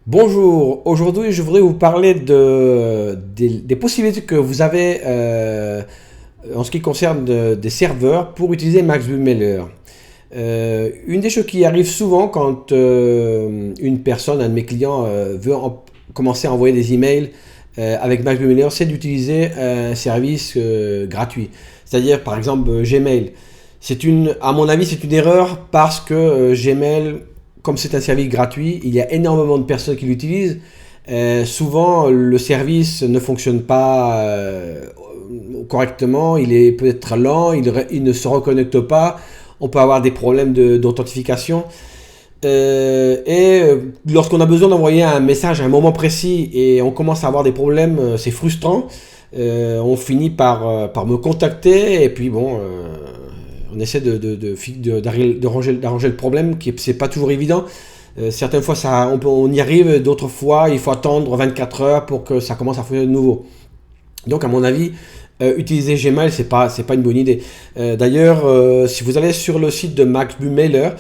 Bonjour, aujourd'hui je voudrais vous parler des possibilités que vous avez en ce qui concerne des serveurs pour utiliser MaxVMailer. Une des choses qui arrive souvent quand une personne, un de mes clients, commencer à envoyer des emails avec MaxVMailer, c'est d'utiliser un service gratuit. C'est-à-dire par exemple Gmail. À mon avis, c'est une erreur parce que Gmail, comme c'est un service gratuit, il y a énormément de personnes qui l'utilisent. Souvent, le service ne fonctionne pas correctement, il est peut-être lent, il ne se reconnecte pas, on peut avoir des problèmes d'authentification. Lorsqu'on a besoin d'envoyer un message à un moment précis et on commence à avoir des problèmes, c'est frustrant. On finit par me contacter et puis bon, on essaie d'arranger le problème, qui c'est pas toujours évident. Certaines fois on y arrive, d'autres fois il faut attendre 24 heures pour que ça commence à fonctionner de nouveau. Donc à mon avis, utiliser Gmail c'est pas une bonne idée. D'ailleurs, si vous allez sur le site de MaxVMailer,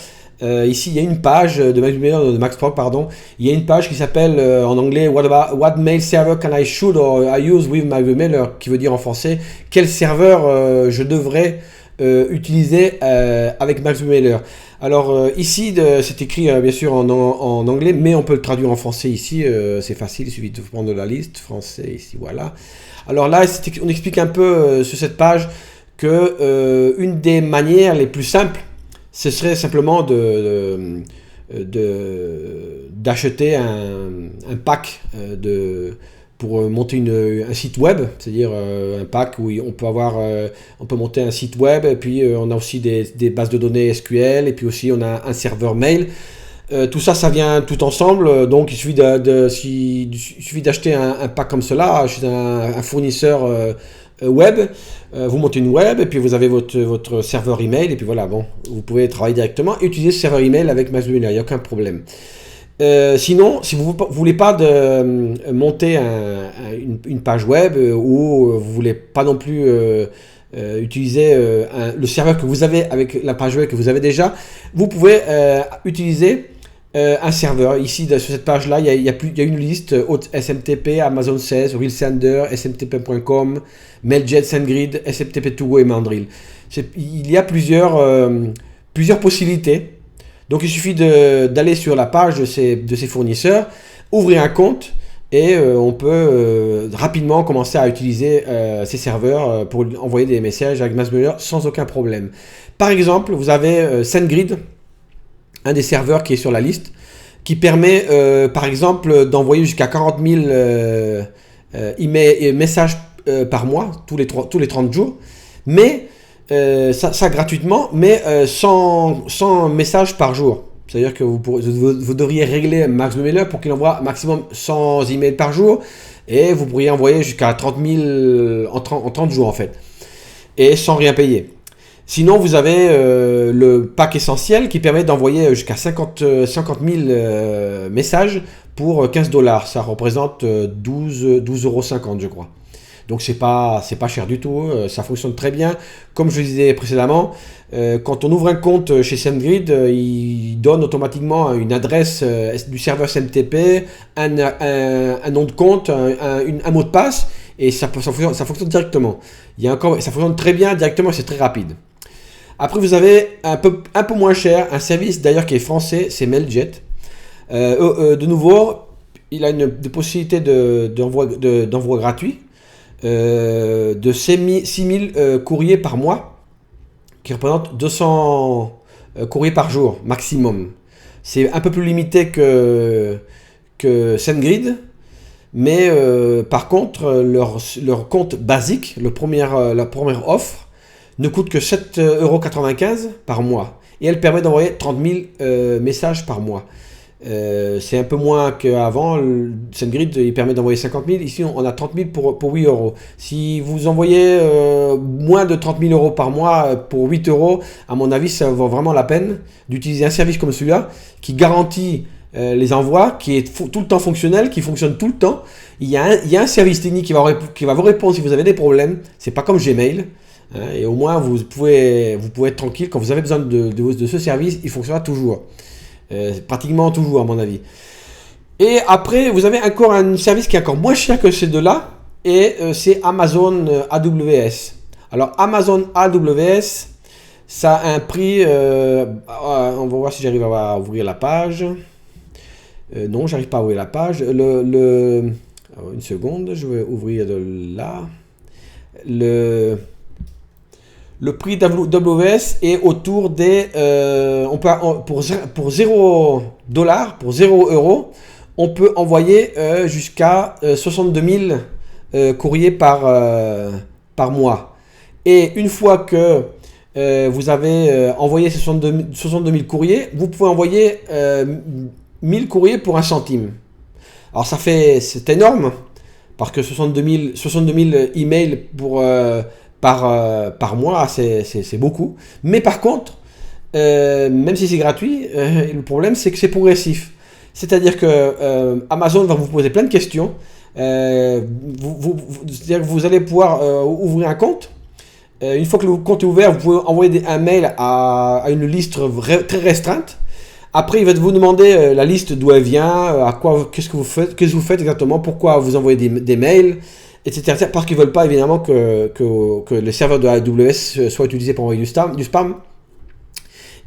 ici il y a une page de MaxVMailer, de MaxProc, pardon, il y a une page qui s'appelle en anglais What mail server can I should or I use with MaxVMailer, qui veut dire en français quel serveur je devrais utilisé avec MaxVMailer. Alors ici, c'est écrit bien sûr en anglais, mais on peut le traduire en français ici, c'est facile, il suffit de prendre la liste, français ici, voilà. Alors là, on explique un peu sur cette page que une des manières les plus simples, ce serait simplement d'acheter un pack pour monter un site web, c'est-à-dire un pack où on peut monter un site web, et puis on a aussi des bases de données SQL, et puis aussi on a un serveur mail. Tout ça, ça vient tout ensemble, donc il suffit d'acheter un pack comme cela chez un fournisseur web. Vous montez une web, et puis vous avez votre serveur email, et puis voilà, bon, vous pouvez travailler directement et utiliser ce serveur email avec MaxVMailer, il n'y a aucun problème. Sinon, si vous ne voulez pas monter une page web ou vous ne voulez pas non plus utiliser le serveur que vous avez avec la page web que vous avez déjà, vous pouvez utiliser un serveur. Ici, sur cette page-là, il y a une liste SMTP, Amazon 16, RealSender, smtp.com, Mailjet, SendGrid, SMTP2Go et Mandrill. Il y a plusieurs possibilités. Donc il suffit d'aller sur la page de ces fournisseurs, ouvrir un compte et on peut rapidement commencer à utiliser ces serveurs pour envoyer des messages avec MaxVMailer sans aucun problème. Par exemple, vous avez SendGrid, un des serveurs qui est sur la liste, qui permet par exemple d'envoyer jusqu'à 40 000 messages par mois, tous les 30 jours, mais ça gratuitement, mais sans messages par jour. C'est-à-dire que vous devriez régler MaxVMailer pour qu'il envoie maximum 100 emails par jour, et vous pourriez envoyer jusqu'à 30 000 en 30 jours en fait, et sans rien payer. Sinon, vous avez le pack essentiel qui permet d'envoyer jusqu'à 50 000 messages pour 15 $. Ça représente 12,50 €, je crois. Donc c'est pas cher du tout, ça fonctionne très bien. Comme je le disais précédemment, quand on ouvre un compte chez SendGrid, il donne automatiquement une adresse du serveur SMTP, un nom de compte, un mot de passe, et ça fonctionne directement. Ça fonctionne très bien directement, c'est très rapide. Après, vous avez un peu moins cher, un service d'ailleurs qui est français, c'est Mailjet. De nouveau, il a une possibilité d'envoi gratuit. De 6000 courriers par mois, qui représentent 200 courriers par jour maximum. C'est un peu plus limité que SendGrid, mais par contre leur compte basique, la première offre, ne coûte que 7,95 € par mois, et elle permet d'envoyer 30 000 messages par mois. C'est un peu moins qu'avant. SendGrid, il permet d'envoyer 50 000. Ici, on a 30 000 pour 8 €. Si vous envoyez moins de 30 000 € par mois pour 8 €, à mon avis, ça vaut vraiment la peine d'utiliser un service comme celui-là qui garantit les envois, qui est tout le temps fonctionnel, qui fonctionne tout le temps. Il y a un service technique qui va vous répondre si vous avez des problèmes. C'est pas comme Gmail. Et au moins, vous pouvez être tranquille. Quand vous avez besoin de ce service, il fonctionnera toujours. Pratiquement toujours, à mon avis. Et après, vous avez encore un service qui est encore moins cher que ces deux-là, et c'est Amazon AWS. Alors Amazon AWS, ça a un prix, on va voir si j'arrive à ouvrir la page. Non, j'arrive pas à ouvrir la page. Alors, une seconde, je vais ouvrir de là. Le prix d'AWS est autour des... pour 0 $, pour 0 €, on peut envoyer jusqu'à 62 000 courriers par mois. Et une fois que vous avez envoyé 62 000 courriers, vous pouvez envoyer 1000 courriers pour 1 centime. Alors c'est énorme, parce que 62 000 emails par mois, c'est beaucoup. Mais par contre, même si c'est gratuit, le problème c'est que c'est progressif. C'est-à-dire que Amazon va vous poser plein de questions. C'est-à-dire que vous allez pouvoir ouvrir un compte. Une fois que le compte est ouvert, vous pouvez envoyer un mail à une liste très restreinte. Après, il va vous demander la liste d'où elle vient, qu'est-ce que vous faites exactement, pourquoi vous envoyez des mails, etc. Parce qu'ils ne veulent pas évidemment que le serveur de AWS soit utilisé pour envoyer du spam.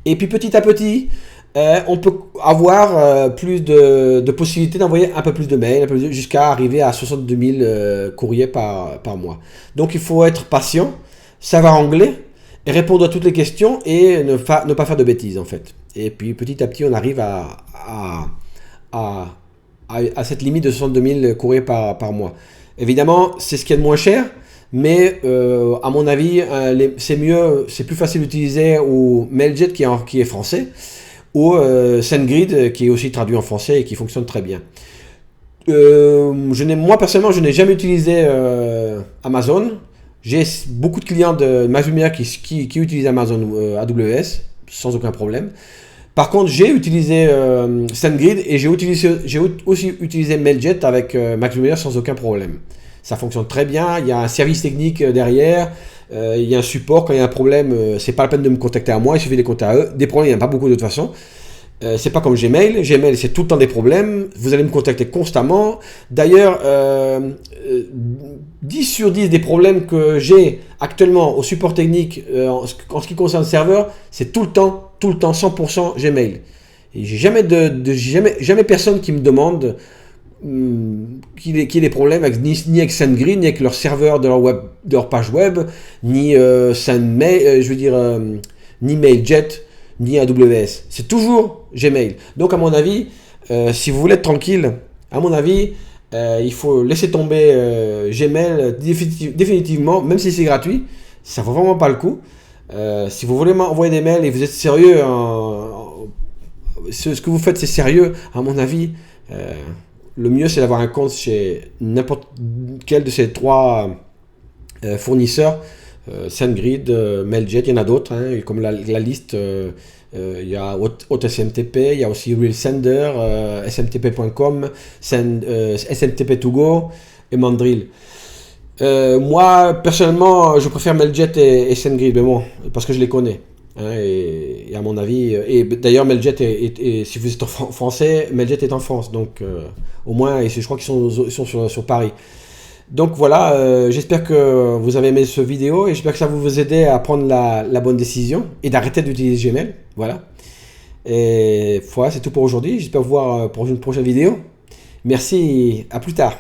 Et puis petit à petit, on peut avoir plus de possibilités d'envoyer un peu plus de mails, jusqu'à arriver à 62 000 courriers par mois. Donc il faut être patient, savoir anglais, et répondre à toutes les questions et ne pas faire de bêtises en fait. Et puis petit à petit, on arrive à cette limite de 62 000 courriers par mois. Évidemment, c'est ce qui est le moins cher, mais à mon avis, c'est plus facile d'utiliser ou Mailjet qui est français, ou SendGrid qui est aussi traduit en français et qui fonctionne très bien. Moi personnellement, je n'ai jamais utilisé Amazon. J'ai beaucoup de clients de Maximum qui utilisent Amazon AWS sans aucun problème. Par contre, j'ai utilisé SendGrid et j'ai aussi utilisé Mailjet avec Maximum sans aucun problème. Ça fonctionne très bien, il y a un service technique derrière, il y a un support. Quand il y a un problème, c'est pas la peine de me contacter à moi, il suffit de les contacter à eux. Des problèmes, il n'y en a pas beaucoup de toute façon. C'est pas comme Gmail. Gmail, c'est tout le temps des problèmes. Vous allez me contacter constamment. D'ailleurs, 10 sur 10 des problèmes que j'ai actuellement au support technique en ce qui concerne le serveur, c'est tout le temps, 100% Gmail. Et j'ai jamais personne qui me demande qu'il y ait des problèmes ni avec SendGrid, ni avec leur serveur de leur page web, ni ni Mailjet, ni AWS. C'est toujours Gmail. Donc à mon avis, si vous voulez être tranquille, à mon avis, il faut laisser tomber Gmail définitivement, même si c'est gratuit, ça vaut vraiment pas le coup. Si vous voulez m'envoyer des mails et vous êtes sérieux, ce que vous faites c'est sérieux, à mon avis, le mieux c'est d'avoir un compte chez n'importe quel de ces trois fournisseurs. SendGrid, Mailjet, il y en a d'autres, hein, comme la liste, il y a HotSMTP, il y a aussi RealSender, smtp.com, SMTP2Go et Mandrill. Moi, personnellement, je préfère Mailjet et SendGrid, mais bon, parce que je les connais. Hein, et à mon avis, et d'ailleurs, Mailjet si vous êtes en français, Mailjet est en France, donc au moins, je crois qu'ils sont sur Paris. Donc voilà, j'espère que vous avez aimé cette vidéo et j'espère que ça va vous aider à prendre la bonne décision et d'arrêter d'utiliser Gmail. Voilà. Et voilà, c'est tout pour aujourd'hui. J'espère vous voir pour une prochaine vidéo. Merci, à plus tard.